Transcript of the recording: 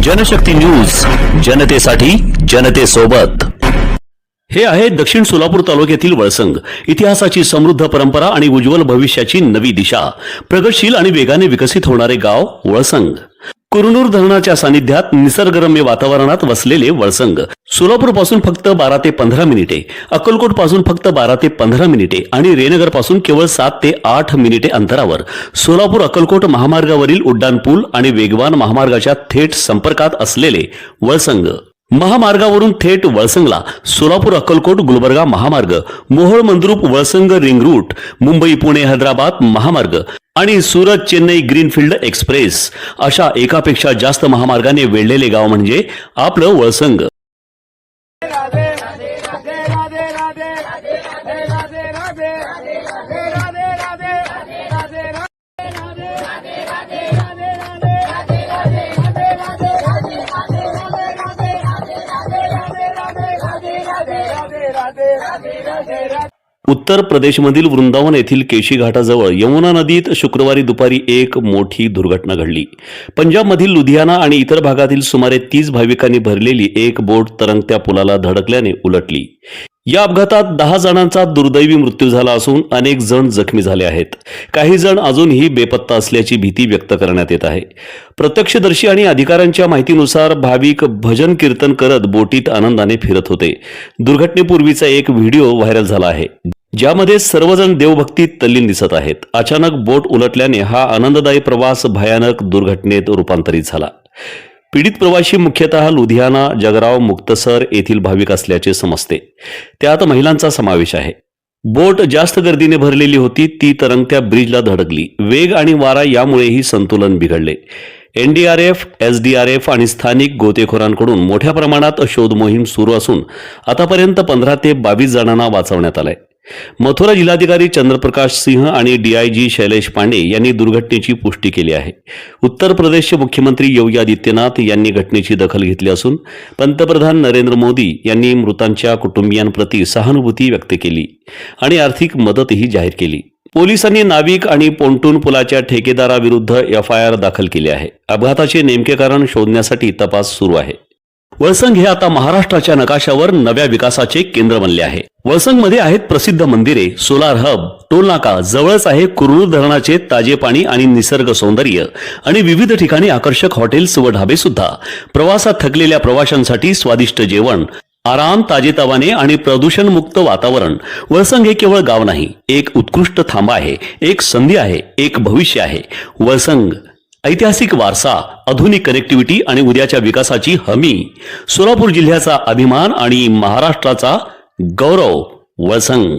Janshakti news, जनतेसाठी जनतेसोबत। हे आहे दक्षिण सोलापूर तालुक्यातील वळसंग। इतिहासाची समृद्ध परंपरा आणि उज्ज्वल भविष्याची नवी दिशा, प्रगतशील आणि वेगाने विकसित होणारे गाव वळसंग। कुरनूर धरणाच्या सानिध्यात निसर्गरम्य वातावरणात वसलेले वळसंग सोलापूर पासून फक्त 12 ते 15 मिनिटे, अक्कलकोट पासून फक्त 12 ते 15 मिनिटे आणि रेणनगर पासून केवळ 7 ते 8 मिनिटे अंतरावर सोलापूर अक्कलकोट महामार्गावरील उड्डाण पूल आणि वेगवान महामार्गाच्या थेट संपर्कात असलेले वळसंग। महामार्गावरून थेट वळसंगला सोलापूर अक्कलकोट गुलबर्गा महामार्ग, मोहोळ मंद्रुप वळसंग रिंग रूट, मुंबई पुणे हैदराबाद महामार्ग आणि सुरत चेन्नई ग्रीनफील्ड एक्सप्रेस अशा एकापेक्षा जास्त महामार्गाने वेढलेले गाव म्हणजे आपलं वळसंग। उत्तर प्रदेशमधील वृंदावन येथील केशी घाटाजवळ यमुना नदीत शुक्रवारी दुपारी एक मोठी दुर्घटना घडली। पंजाबमधील लुधियाना आणि इतर भागातील सुमारे 30 भाविकांनी भरलेली एक बोट तरंगत्या पुलाला धडकल्याने उलटली। या अपघातात 10 जणांचा दुर्दैवी मृत्यू झाला असून अनेक जण जखमी झाले आहेत। काही जण अजूनही बेपत्ता असल्याची भीती व्यक्त करण्यात येत आहे। प्रत्यक्षदर्शी आणि अधिकाऱ्यांच्या माहितीनुसार भाविक भजन कीर्तन करत बोटीत आनंदाने फिरत होते। दुर्घटनेपूर्वीचा एक व्हिडिओ व्हायरल झाला आहे, ज्यामध्ये सर्वजण देवभक्तीत तल्लीन दिसत आहेत। अचानक बोट उलटल्याने हा आनंददायी प्रवास भयानक दुर्घटनेत रूपांतरित झाला। पीडित प्रवासी मुख्यतः लुधियाना, जगराव, मुक्तसर येथील भाविक असल्याचे समजते। त्यात महिलांचा समावेश आहे। बोट जास्त गर्दीने भरलेली होती, ती तरंगत्या ब्रिजला धडकली। वेग आणि वारा यामुळेही संतुलन बिघडले। एनडीआरएफ, एसडीआरएफ आणि स्थानिक गोतेखोरांकडून मोठ्या प्रमाणात शोध मोहीम सुरू असून आतापर्यंत 15 ते 22 जणांना वाचवण्यात आले। मथुरा जिल्हाधिकारी चंद्रप्रकाश सिंह आणि डीआयजी शैलेश पांडे यांनी दुर्घटनेची पुष्टी केली आहे। उत्तर प्रदेशचे मुख्यमंत्री योगी आदित्यनाथ यांनी घटनेची दखल घेतली असून पंतप्रधान नरेंद्र मोदी यांनी मृतांच्या कुटुंबियांप्रती सहानुभूती व्यक्त केली आणि आर्थिक मदतही जाहीर केली। पोलिसांनी नाविक आणि पोंटून पुलाच्या ठेकेदाराविरुद्ध एफआयआर दाखल केली आहे। अपघाताचे नेमके कारण शोधण्यासाठी तपास सुरू आहे। वळसंग हे आता महाराष्ट्राच्या नकाशावर नव्या विकासाचे केंद्र बनले आहे। वळसंगमध्ये आहेत प्रसिद्ध मंदिरे, सोलार हब, टोलनाका, जवळच आहे कुरनूर धरणाचे ताजे पाणी आणि निसर्ग सौंदर्य आणि विविध ठिकाणी आकर्षक हॉटेल्स व ढाबे सुद्धा। प्रवासात थकलेल्या प्रवाशांसाठी स्वादिष्ट जेवण, आराम, ताजेतवाने आणि प्रदूषण मुक्त वातावरण। वळसंग हे केवळ गाव नाही, एक उत्कृष्ट थांबा आहे, एक संधी आहे, एक भविष्य आहे। वळसंग ऐतिहासिक वारसा, आधुनिक कनेक्टिव्हिटी आणि उद्याच्या विकासाची हमी। सोलापूर जिल्ह्याचा अभिमान आणि महाराष्ट्राचा गौरव। वळसंग।